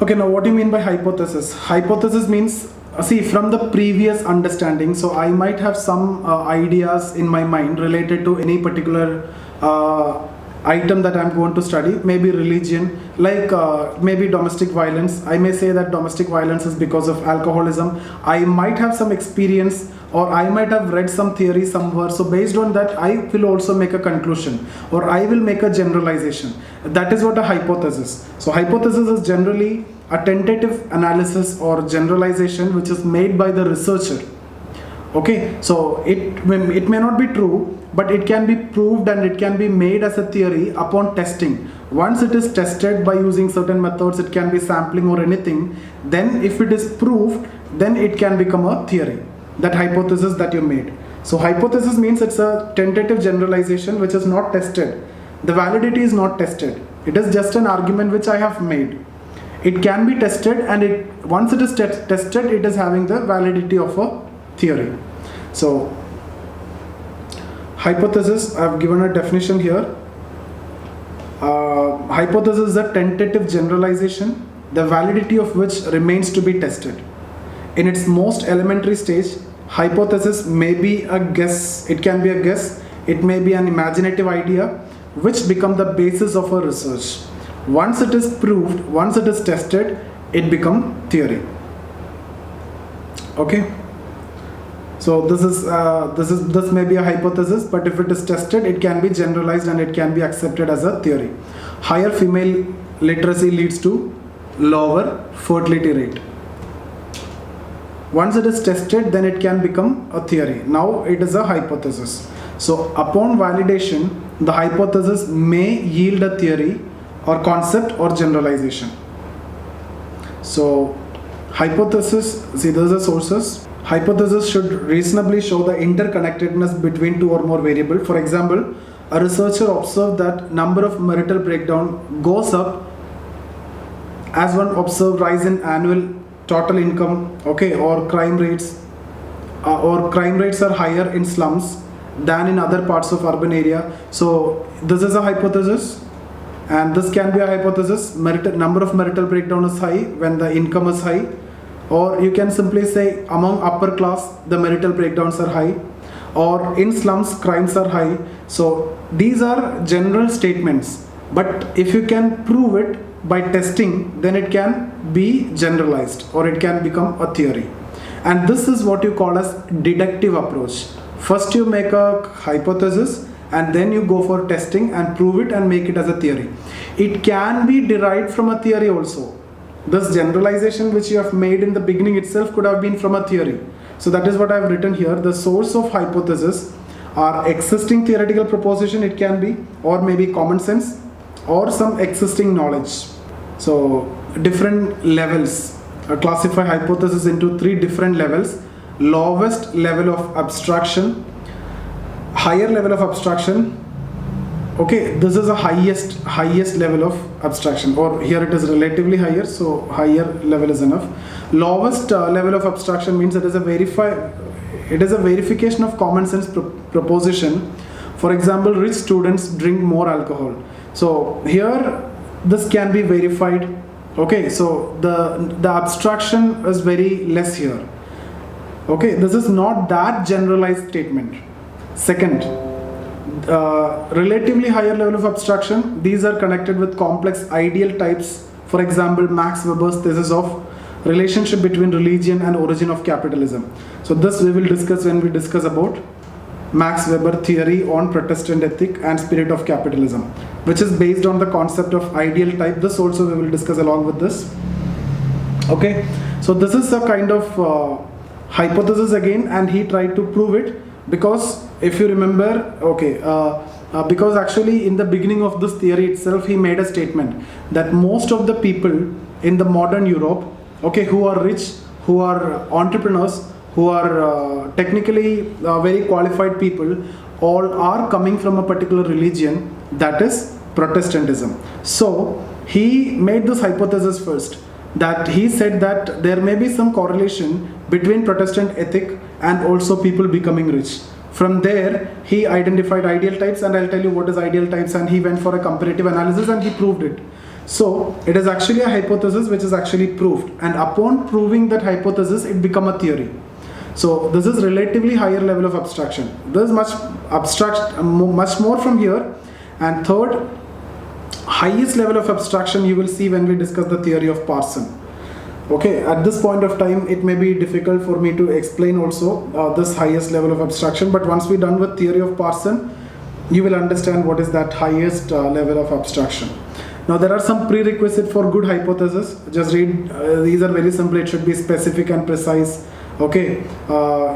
Okay, now what do you mean by hypothesis? Hypothesis means, see, from the previous understanding, so I might have some ideas in my mind related to any particular item that I'm going to study, maybe religion, like maybe domestic violence. I may say that domestic violence is because of alcoholism. I might have some experience, or I might have read some theory somewhere. So based on that, I will also make a conclusion, or I will make a generalization. That is what a hypothesis. So hypothesis is generally a tentative analysis or generalization which is made by the researcher. Okay, so it may not be true, but it can be proved and it can be made as a theory upon testing. Once it is tested by using certain methods, it can be sampling or anything, then if it is proved, then it can become a theory, that hypothesis that you made. So hypothesis means it's a tentative generalization which is not tested. The validity is not tested. It is just an argument which I have made. It can be tested, and once it is tested, it is having the validity of a theory. So hypothesis, I have given a definition here. Hypothesis is a tentative generalization, the validity of which remains to be tested. In its most elementary stage, hypothesis may be a guess. It can be a guess. It may be an imaginative idea which become the basis of a research. Once it is proved, once it is tested, it become theory. Okay. So this may be a hypothesis, but if it is tested, it can be generalized and it can be accepted as a theory. Higher female literacy leads to lower fertility rate. Once it is tested, then it can become a theory. Now it is a hypothesis. So upon validation, the hypothesis may yield a theory or concept or generalization. So hypothesis, see, those are sources. Hypothesis should reasonably show the interconnectedness between two or more variables. For example, a researcher observed that number of marital breakdown goes up as one observed rise in annual total income, okay, or crime rates are higher in slums than in other parts of urban area. So this is a hypothesis, and this can be a hypothesis. Number of marital breakdown is high when the income is high. Or you can simply say among upper class the marital breakdowns are high, or in slums crimes are high. So these are general statements, but if you can prove it by testing, then it can be generalized or it can become a theory. And this is what you call as deductive approach. First you make a hypothesis and then you go for testing and prove it and make it as a theory. It can be derived from a theory also. This generalization which you have made in the beginning itself could have been from a theory. So that is what I have written here. The source of hypothesis are existing theoretical proposition, it can be, or maybe common sense, or some existing knowledge. So different levels. Classify hypothesis into three different levels. Lowest level of abstraction, higher level of abstraction. Okay, this is a highest level of abstraction, or here it is relatively higher, so higher level is enough. Lowest level of abstraction means it is a verification of common sense proposition. For example, rich students drink more alcohol. So here this can be verified. Okay, so the abstraction is very less here. Okay, this is not that generalized statement. Second, relatively higher level of abstraction, these are connected with complex ideal types. For example, Max Weber's thesis of relationship between religion and origin of capitalism. So this we will discuss when we discuss about Max Weber theory on Protestant ethic and spirit of capitalism, which is based on the concept of ideal type. This also we will discuss along with this. Okay, so this is a kind of hypothesis again, and he tried to prove it. Because if you remember, okay, because actually in the beginning of this theory itself, he made a statement that most of the people in the modern Europe, okay, who are rich, who are entrepreneurs, who are technically very qualified people, all are coming from a particular religion, that is Protestantism. So he made this hypothesis first, that he said that there may be some correlation between Protestant ethic and also people becoming rich. From there, he identified ideal types, and I'll tell you what is ideal types, and he went for a comparative analysis and he proved it. So it is actually a hypothesis which is actually proved, and upon proving that hypothesis, it become a theory. So this is relatively higher level of abstraction. There is much more from here. And third, highest level of abstraction you will see when we discuss the theory of Parson. Okay, at this point of time, it may be difficult for me to explain also this highest level of abstraction, but once we're done with theory of Parson, you will understand what is that highest level of abstraction. Now there are some prerequisites for good hypothesis. Just read, these are very simple. It should be specific and precise. Okay,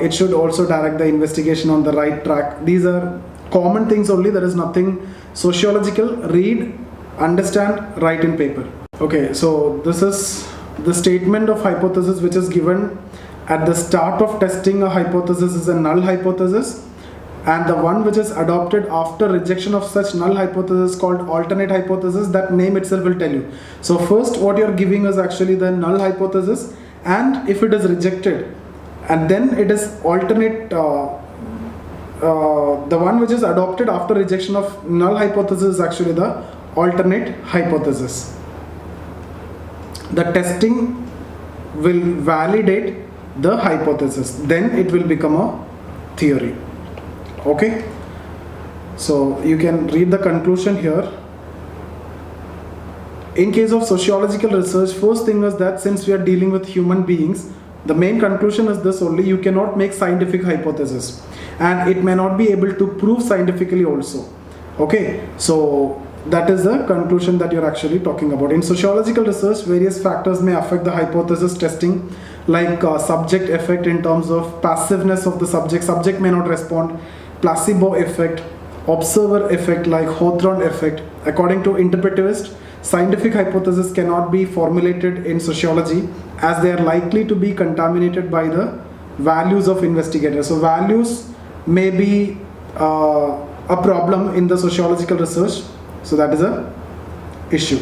it should also direct the investigation on the right track. These are common things only. There is nothing sociological. Read, understand, write in paper. Okay, so this is the statement of hypothesis which is given at the start of testing a hypothesis is a null hypothesis, and the one which is adopted after rejection of such null hypothesis called alternate hypothesis. That name itself will tell you. So first what you are giving is actually the null hypothesis, and if it is rejected, and then it is alternate, the one which is adopted after rejection of null hypothesis is actually the alternate hypothesis. The testing will validate the hypothesis, then it will become a theory. Okay, so you can read the conclusion here. In case of sociological research, first thing is that since we are dealing with human beings, the main conclusion is this only: you cannot make scientific hypothesis, and it may not be able to prove scientifically also. Okay, so that is the conclusion that you're actually talking about. In sociological research, various factors may affect the hypothesis testing, like subject effect in terms of passiveness of the subject may not respond, placebo effect, observer effect like Hawthorne effect. According to interpretivist, scientific hypothesis cannot be formulated in sociology as they are likely to be contaminated by the values of investigators. So values may be a problem in the sociological research. So that is a issue.